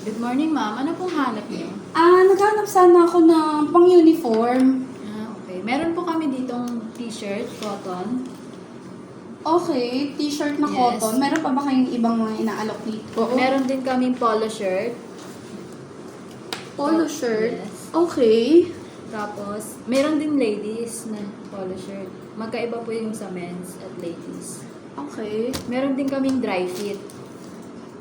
Good morning, ma'am. Ano pong hanap niyo? Naghanap sana ako ng pang-uniform. Okay. Meron po kami ditong t-shirt, cotton. Okay, t-shirt na Yes. cotton. Meron pa ba kayong ibang mga inaalok dito? Meron din kaming polo shirt. Polo shirt. Yes. Okay. Tapos, meron din ladies na polo shirt. Magkaiba po yung sa men's at ladies. Okay. Meron din kaming dry fit.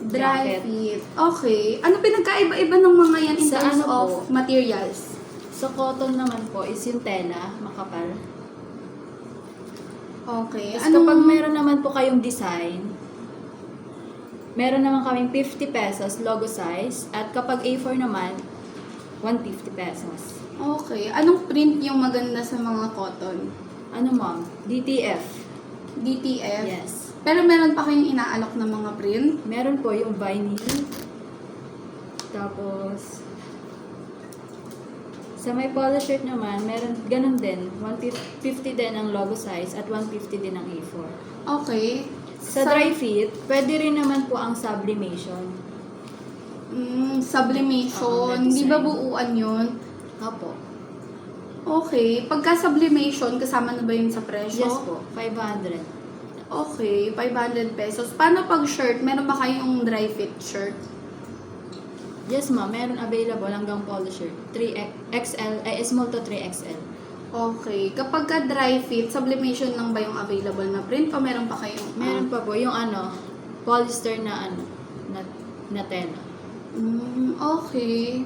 Dry Jacket. fit. Okay. Ano pinagkaiba-iba ng mga yan in Sa terms ano of po? materials? Sa cotton naman po is yung tela, makapal. Okay. Tapos kapag meron naman po kayong design, meron naman kaming 50 pesos logo size. At kapag A4 naman, 150 pesos. Okay. Anong print yung maganda sa mga cotton? Ano ma'am? DTF. DTF? Yes. Pero meron pa kayong inaalok na mga print? Meron po yung vinyl. Tapos, sa may polo shirt naman, meron ganun din. 150 din ang logo size at 150 din ang A4. Okay. Sa dry fit, pwede rin naman po ang sublimation. Sublimation. Oo, Di ba design. buuan yun? Opo. Okay. Pagka sublimation, kasama na ba yun sa presyo? Yes po, 500. Okay, 500 pesos. Paano pag shirt? Meron ba kayong dry fit shirt? Yes ma'am, meron available hanggang polo shirt. 3XL, small to 3XL. Okay. Kapag ka dry fit, sublimation lang ba yung available na print? O meron pa kayong... Meron pa po yung polyester na na tela. Okay.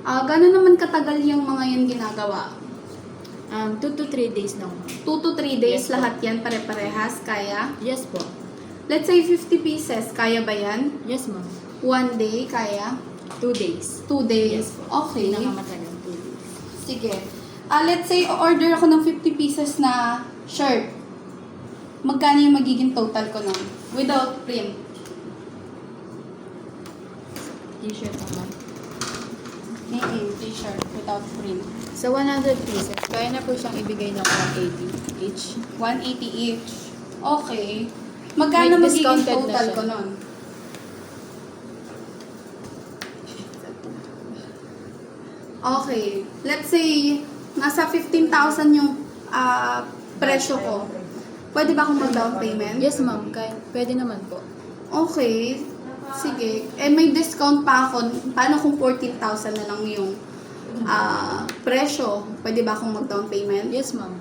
Gano'n naman katagal yung mga yan ginagawa? 2 to 3 days lang. 2 to 3 days Yes, po. lahat yan pare-parehas? Kaya? Yes po. Let's say 50 pieces. Kaya ba yan? Yes ma'am. 1 day? Kaya? 2 days. 2 days? Yes po. Okay. Pinakamatagal 2 days. Sige. Let's say, order ako ng 50 pieces na shirt. Magkano yung magiging total ko nun? Without print. T-shirt naman. T-shirt without print. Sa 100 pieces, kaya na po siyang ibigay ng 180 each. 180 each. Okay. Magkano May magiging discounted na total siya. ko nun? Okay. Let's say, nasa 15,000 yung presyo ko. Pwede ba akong mag-down payment? Yes ma'am, pwede naman po. Okay. Sige. May discount pa ako. Paano kung 14,000 na lang yung presyo? Pwede ba akong mag-down payment? Yes ma'am.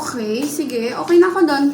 Okay. Sige. Okay na ako doon.